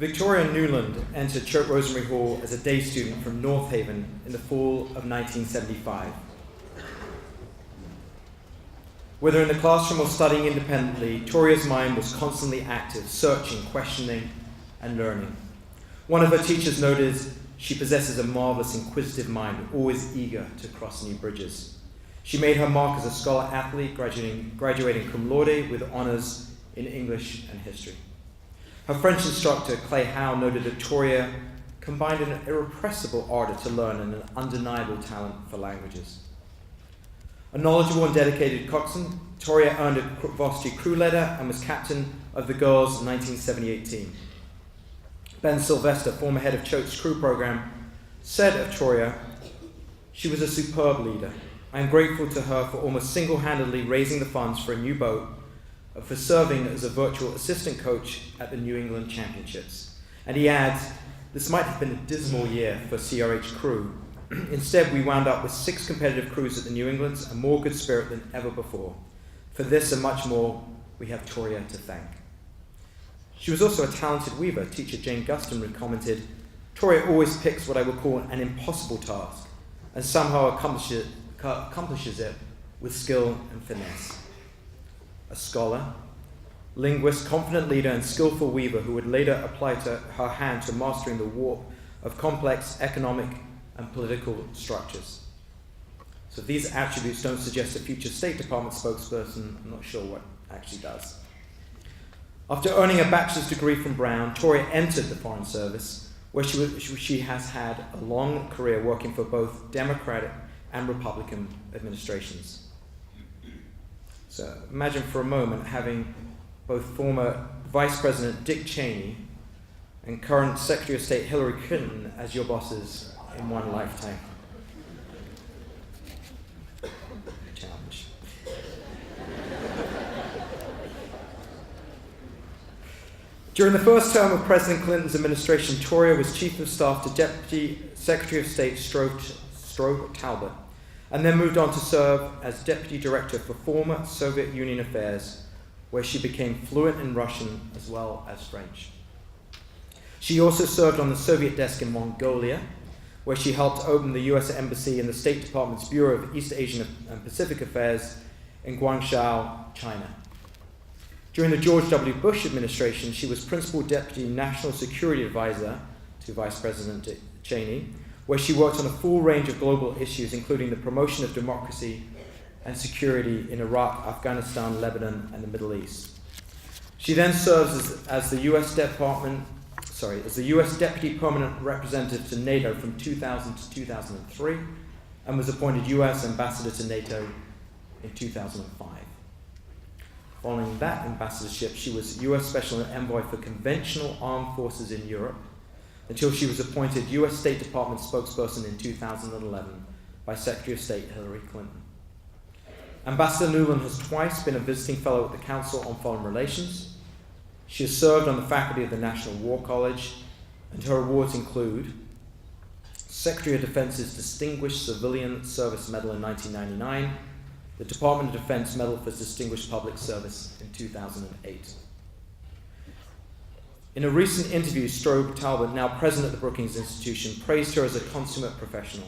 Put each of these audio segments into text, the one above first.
Victoria Nuland entered Choate Rosemary Hall as a day student from North Haven in the fall of 1975. Whether in the classroom or studying independently, Toria's mind was constantly active, searching, questioning, and learning. One of her teachers noted she possesses a marvelous inquisitive mind, always eager to cross new bridges. She made her mark as a scholar athlete, graduating cum laude with honors in English and history. Her French instructor, Clay Howe, noted that Toria combined an irrepressible ardor to learn and an undeniable talent for languages. A knowledgeable and dedicated coxswain, Toria earned a varsity crew leader and was captain of the girls' 1978 team. Ben Sylvester, former head of Choate's crew program, said of Toria, "She was a superb leader. I am grateful to her for almost single-handedly raising the funds for a new boat, for serving as a virtual assistant coach at the New England Championships." And he adds, "This might have been a dismal year for CRH crew. Instead, we wound up with 6 competitive crews at the New Englands and more good spirit than ever before. For this and much more, we have Toria to thank." She was also a talented weaver. Teacher Jane Guston commented, "Toria always picks what I would call an impossible task and somehow accomplishes it with skill and finesse." A scholar, linguist, confident leader, and skillful weaver who would later apply her hand to mastering the warp of complex economic and political structures. So if these attributes don't suggest a future State Department spokesperson, I'm not sure what actually does. After earning a bachelor's degree from Brown, Toria entered the Foreign Service, where she has had a long career working for both Democratic and Republican administrations. So imagine for a moment having both former Vice President Dick Cheney and current Secretary of State Hillary Clinton as your bosses in one lifetime. Challenge. During the first term of President Clinton's administration, Toria was Chief of Staff to Deputy Secretary of State Strobe Talbot, and then moved on to serve as Deputy Director for former Soviet Union Affairs, where she became fluent in Russian as well as French. She also served on the Soviet desk in Mongolia, where she helped open the US Embassy in the State Department's Bureau of East Asian and Pacific Affairs in Guangzhou, China. During the George W. Bush administration, she was Principal Deputy National Security Advisor to Vice President Cheney, where she worked on a full range of global issues, including the promotion of democracy and security in Iraq, Afghanistan, Lebanon, and the Middle East. She then serves as the U.S. Deputy Permanent Representative to NATO from 2000 to 2003, and was appointed U.S. Ambassador to NATO in 2005. Following that ambassadorship, she was U.S. Special Envoy for Conventional Armed Forces in Europe, until she was appointed U.S. State Department spokesperson in 2011 by Secretary of State Hillary Clinton. Ambassador Nuland has twice been a visiting fellow at the Council on Foreign Relations. She has served on the faculty of the National War College, and her awards include Secretary of Defense's Distinguished Civilian Service Medal in 1999, the Department of Defense Medal for Distinguished Public Service in 2008. In a recent interview, Strobe Talbot, now president of the Brookings Institution, praised her as a consummate professional.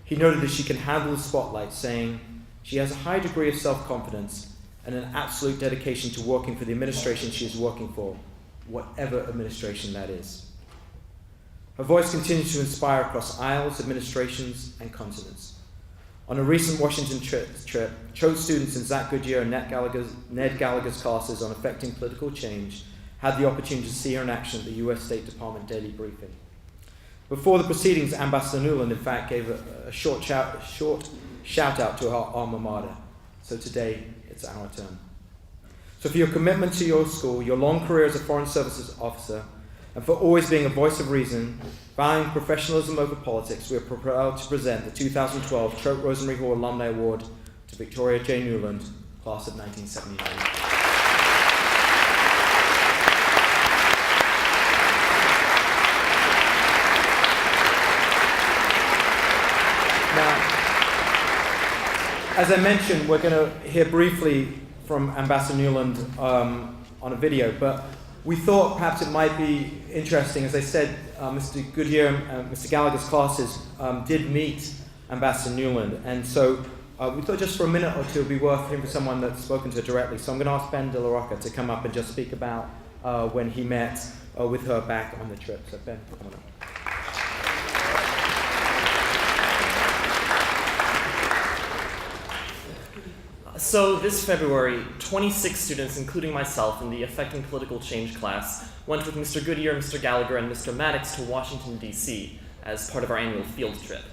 He noted that she can handle the spotlight, saying, "She has a high degree of self-confidence and an absolute dedication to working for the administration she is working for, whatever administration that is." Her voice continues to inspire across aisles, administrations, and continents. On a recent Washington trip, Choate students in Zach Goodyear and Ned Gallagher's classes on affecting political change had the opportunity to see her in action at the U.S. State Department Daily Briefing. Before the proceedings, Ambassador Nuland, in fact, gave a short shout out to her alma mater. So today, it's our turn. So for your commitment to your school, your long career as a Foreign Services officer, and for always being a voice of reason, valuing professionalism over politics, we are proud to present the 2012 Choate Rosemary Hall Alumni Award to Victoria J. Nuland, class of 1979. As I mentioned, we're going to hear briefly from Ambassador Nuland on a video, but we thought perhaps it might be interesting, as I said, Mr. Goodyear and Mr. Gallagher's classes did meet Ambassador Nuland, and so we thought just for a minute or two it would be worth hearing from someone that's spoken to her directly. So I'm going to ask Ben De La Rocca to come up and just speak about when he met with her back on the trip. So Ben, come on up. So this February, 26 students, including myself, in the Affecting Political Change class, went with Mr. Goodyear, Mr. Gallagher, and Mr. Maddox to Washington, D.C. as part of our annual field trip.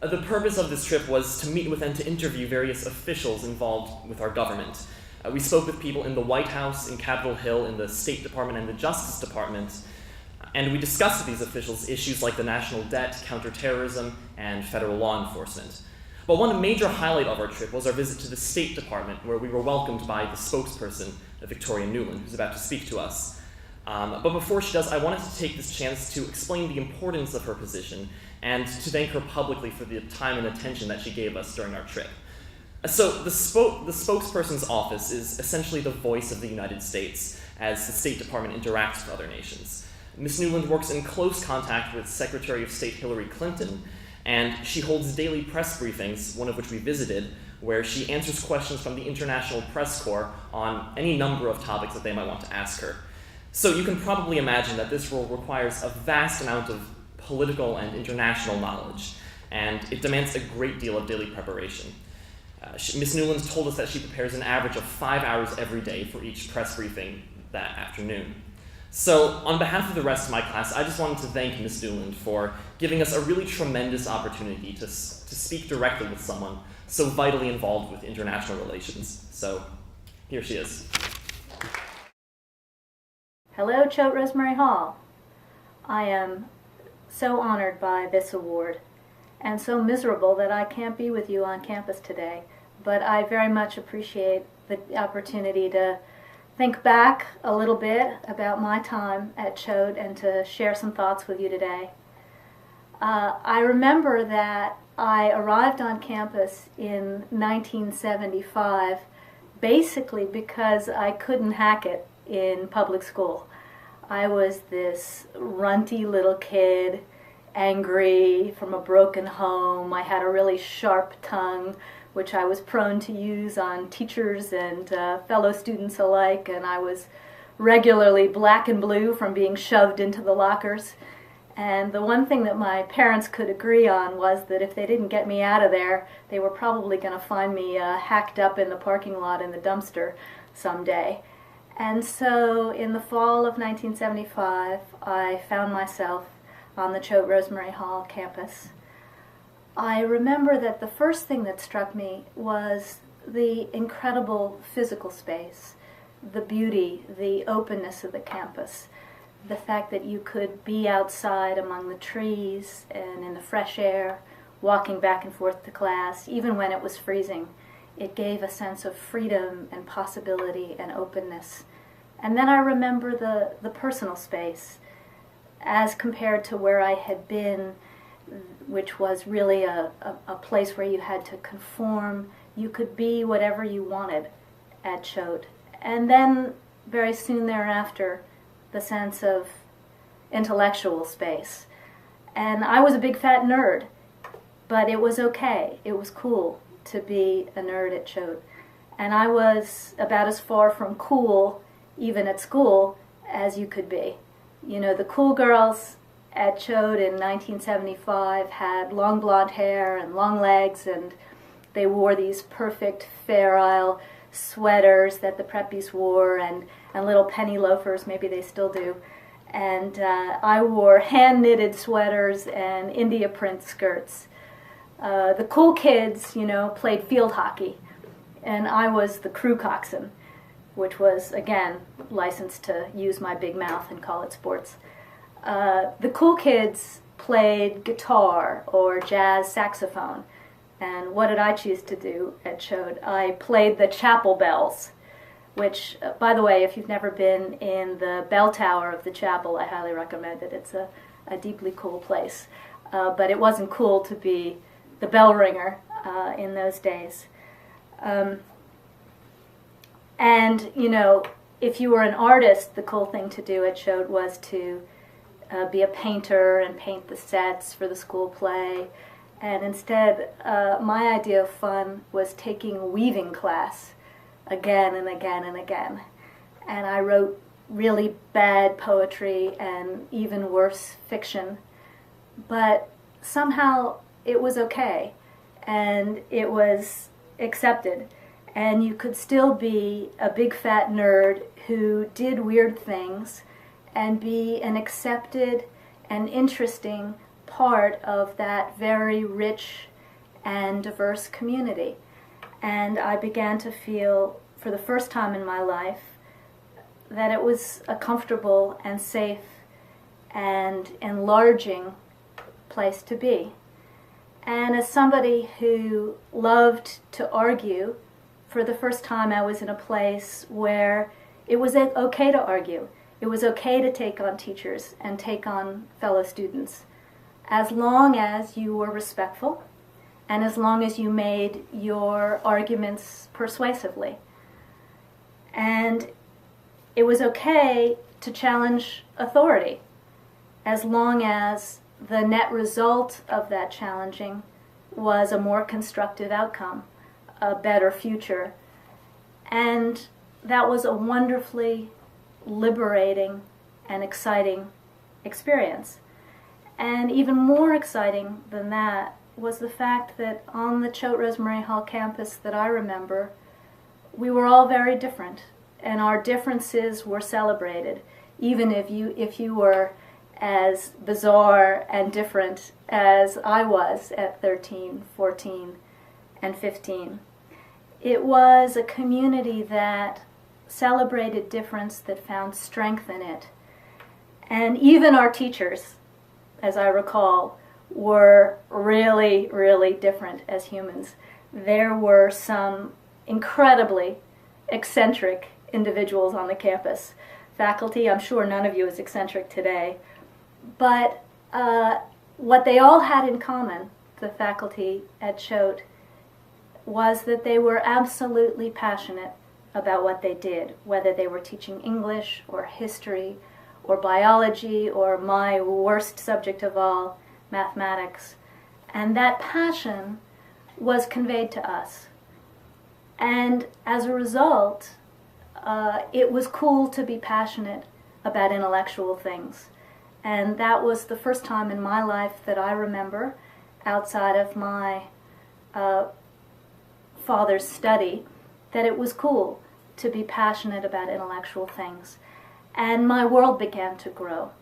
The purpose of this trip was to meet with and to interview various officials involved with our government. We spoke with people in the White House, in Capitol Hill, in the State Department, and the Justice Department, and we discussed with these officials issues like the national debt, counterterrorism, and federal law enforcement. But one major highlight of our trip was our visit to the State Department, where we were welcomed by the spokesperson, Victoria Nuland, who's about to speak to us. But before she does, I wanted to take this chance to explain the importance of her position and to thank her publicly for the time and attention that she gave us during our trip. So the spokesperson's office is essentially the voice of the United States as the State Department interacts with other nations. Ms. Nuland works in close contact with Secretary of State Hillary Clinton, and she holds daily press briefings, one of which we visited, where she answers questions from the International Press Corps on any number of topics that they might want to ask her. So you can probably imagine that this role requires a vast amount of political and international knowledge, and it demands a great deal of daily preparation. Ms. Nuland told us that she prepares an average of 5 hours every day for each press briefing that afternoon. So, on behalf of the rest of my class, I just wanted to thank Ms. Nuland for giving us a really tremendous opportunity to speak directly with someone so vitally involved with international relations. So, here she is. Hello, Choate Rosemary Hall. I am so honored by this award and so miserable that I can't be with you on campus today, but I very much appreciate the opportunity to think back a little bit about my time at Choate and to share some thoughts with you today. I remember that I arrived on campus in 1975 basically because I couldn't hack it in public school. I was this runty little kid, angry, from a broken home. I had a really sharp tongue, which I was prone to use on teachers and fellow students alike, and I was regularly black and blue from being shoved into the lockers. And the one thing that my parents could agree on was that if they didn't get me out of there, they were probably going to find me hacked up in the parking lot in the dumpster someday. And so in the fall of 1975, I found myself on the Choate Rosemary Hall campus. I remember that the first thing that struck me was the incredible physical space, the beauty, the openness of the campus, the fact that you could be outside among the trees and in the fresh air, walking back and forth to class, even when it was freezing. It gave a sense of freedom and possibility and openness. And then I remember the personal space as compared to where I had been, which was really a place where you had to conform. You could be whatever you wanted at Choate. And then, very soon thereafter, the sense of intellectual space. And I was a big fat nerd, but it was okay. It was cool to be a nerd at Choate. And I was about as far from cool, even at school, as you could be. You know, the cool girls at Choate in 1975 had long blonde hair and long legs, and they wore these perfect Fair Isle sweaters that the preppies wore, and little penny loafers, maybe they still do. And I wore hand-knitted sweaters and India print skirts. The cool kids, you know, played field hockey, and I was the crew coxswain, which was, again, licensed to use my big mouth and call it sports. The cool kids played guitar or jazz saxophone. And what did I choose to do at Choate? I played the chapel bells, which, by the way, if you've never been in the bell tower of the chapel, I highly recommend it. It's a deeply cool place. But it wasn't cool to be the bell ringer in those days. And, you know, if you were an artist, the cool thing to do at Choate was to be a painter and paint the sets for the school play. And instead, my idea of fun was taking a weaving class again and again and again. And I wrote really bad poetry and even worse fiction. But somehow it was okay, and it was accepted. And you could still be a big fat nerd who did weird things and be an accepted and interesting part of that very rich and diverse community. And I began to feel, for the first time in my life, that it was a comfortable and safe and enlarging place to be. And as somebody who loved to argue, for the first time I was in a place where it was okay to argue. It was okay to take on teachers and take on fellow students, as long as you were respectful and as long as you made your arguments persuasively. And it was okay to challenge authority, as long as the net result of that challenging was a more constructive outcome, a better future. And that was a wonderfully liberating and exciting experience. And even more exciting than that was the fact that on the Choate Rosemary Hall campus that I remember, we were all very different, and our differences were celebrated, even if you were as bizarre and different as I was at 13, 14, and 15. It was a community that celebrated difference, that found strength in it. And even our teachers, as I recall, were really, really different as humans. There were some incredibly eccentric individuals on the campus. Faculty, I'm sure none of you is eccentric today, but what they all had in common, the faculty at Choate, was that they were absolutely passionate about what they did, whether they were teaching English or history or biology or my worst subject of all, mathematics. And that passion was conveyed to us. And as a result, it was cool to be passionate about intellectual things. And that was the first time in my life that I remember, outside of my father's study, that it was cool to be passionate about intellectual things. And my world began to grow.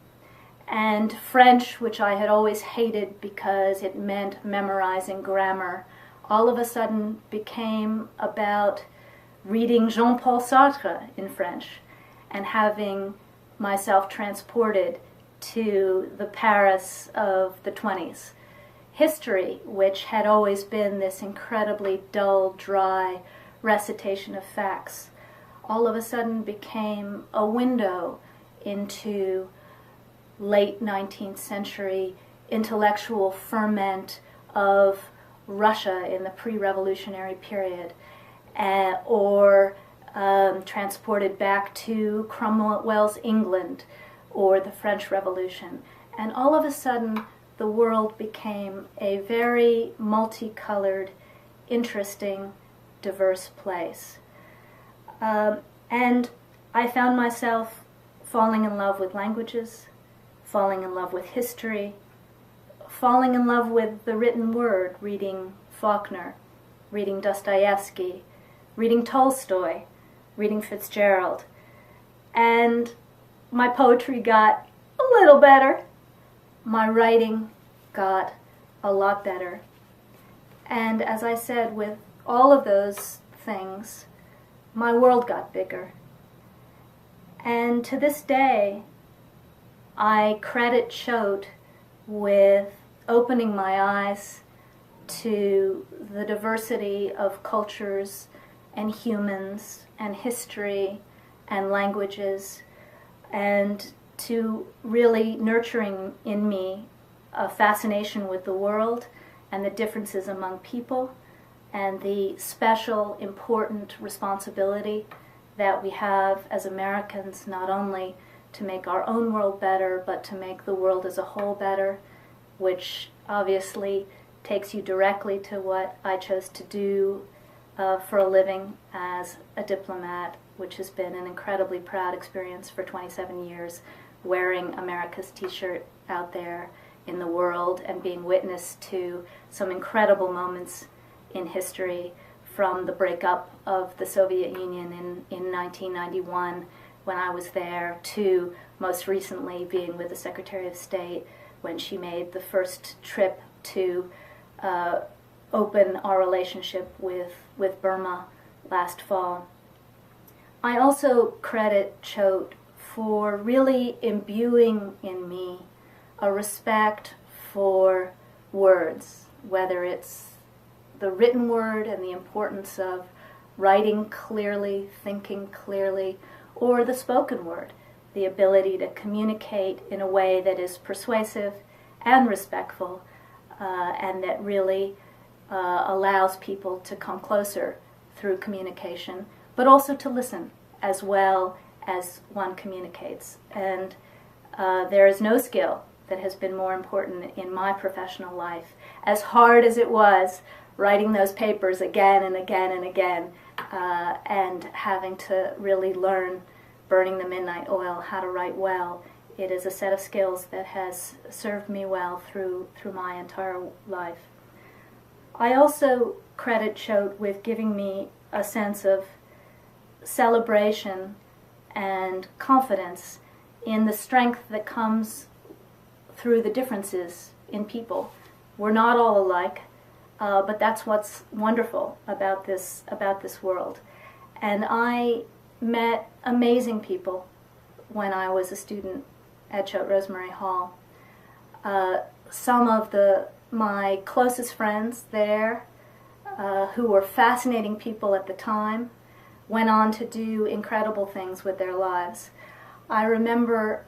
And French, which I had always hated because it meant memorizing grammar, all of a sudden became about reading Jean-Paul Sartre in French and having myself transported to the Paris of the 20s. History, which had always been this incredibly dull, dry recitation of facts, all of a sudden became a window into late 19th century intellectual ferment of Russia in the pre-revolutionary period, or transported back to Cromwell's England or the French Revolution. And all of a sudden, the world became a very multicolored, interesting, diverse place. And I found myself falling in love with languages, falling in love with history, falling in love with the written word, reading Faulkner, reading Dostoevsky, reading Tolstoy, reading Fitzgerald. And my poetry got a little better. My writing got a lot better. And as I said, with all of those things, my world got bigger. And to this day, I credit Choate with opening my eyes to the diversity of cultures and humans and history and languages, and to really nurturing in me a fascination with the world and the differences among people and the special, important responsibility that we have as Americans, not only to make our own world better, but to make the world as a whole better, which obviously takes you directly to what I chose to do for a living as a diplomat, which has been an incredibly proud experience for 27 years, wearing America's t-shirt out there in the world and being witness to some incredible moments in history, from the breakup of the Soviet Union in 1991 when I was there, to most recently being with the Secretary of State when she made the first trip to open our relationship with Burma last fall. I also credit Choate for really imbuing in me a respect for words, whether it's the written word and the importance of writing clearly, thinking clearly, or the spoken word, the ability to communicate in a way that is persuasive and respectful, and that really allows people to come closer through communication, but also to listen as well as one communicates. And there is no skill that has been more important in my professional life, as hard as it was writing those papers again and again and again, and having to really learn, burning the midnight oil, how to write well. It is a set of skills that has served me well through my entire life. I also credit Choate with giving me a sense of celebration and confidence in the strength that comes through the differences in people. We're not all alike, but that's what's wonderful about this world. And I met amazing people when I was a student at Choate Rosemary Hall. Some of my closest friends there, who were fascinating people at the time, went on to do incredible things with their lives. I remember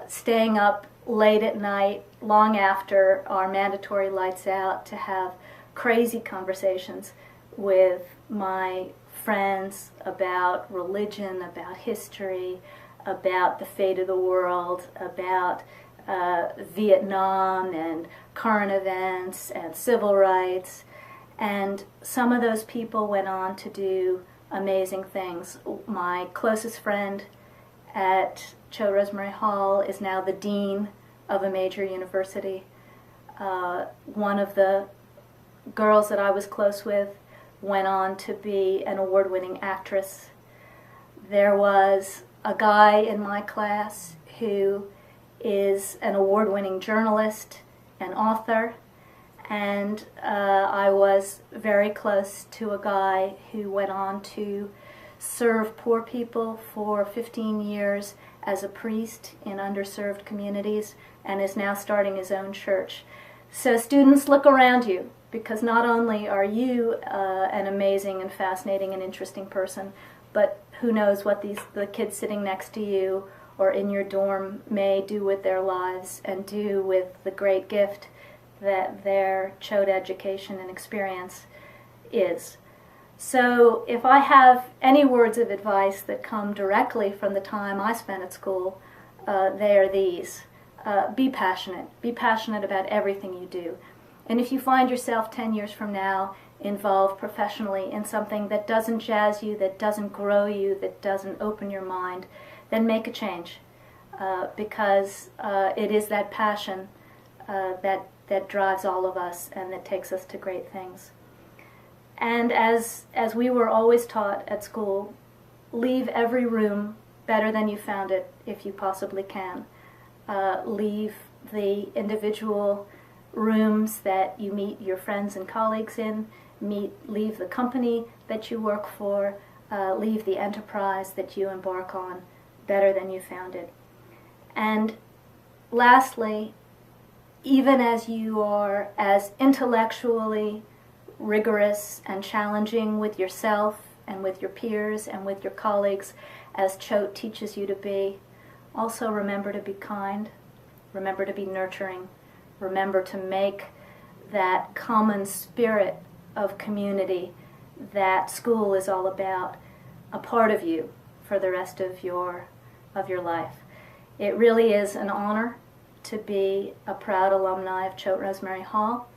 staying up late at night, long after our mandatory lights out, to have crazy conversations with my friends about religion, about history, about the fate of the world, about Vietnam and current events and civil rights. And some of those people went on to do amazing things. My closest friend at Choate Rosemary Hall is now the dean of a major university. One of the girls that I was close with went on to be an award-winning actress. There was a guy in my class who is an award-winning journalist and author, and I was very close to a guy who went on to serve poor people for 15 years as a priest in underserved communities and is now starting his own church. So students, look around you, because not only are you an amazing and fascinating and interesting person, but who knows what the kids sitting next to you or in your dorm may do with their lives and do with the great gift that their Choate education and experience is. So if I have any words of advice that come directly from the time I spent at school, they are these. Be passionate. Be passionate about everything you do. And if you find yourself 10 years from now involved professionally in something that doesn't jazz you, that doesn't grow you, that doesn't open your mind, then make a change. Because it is that passion that drives all of us and that takes us to great things. And as we were always taught at school, leave every room better than you found it if you possibly can. Leave the individual rooms that you meet your friends and colleagues in, leave the company that you work for, leave the enterprise that you embark on better than you found it. And lastly, even as you are as intellectually rigorous and challenging with yourself and with your peers and with your colleagues as Choate teaches you to be, also remember to be kind, remember to be nurturing, remember to make that common spirit of community that school is all about a part of you, for the rest of your life. It really is an honor to be a proud alumni of Choate Rosemary Hall,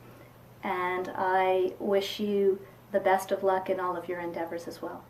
and I wish you the best of luck in all of your endeavors as well.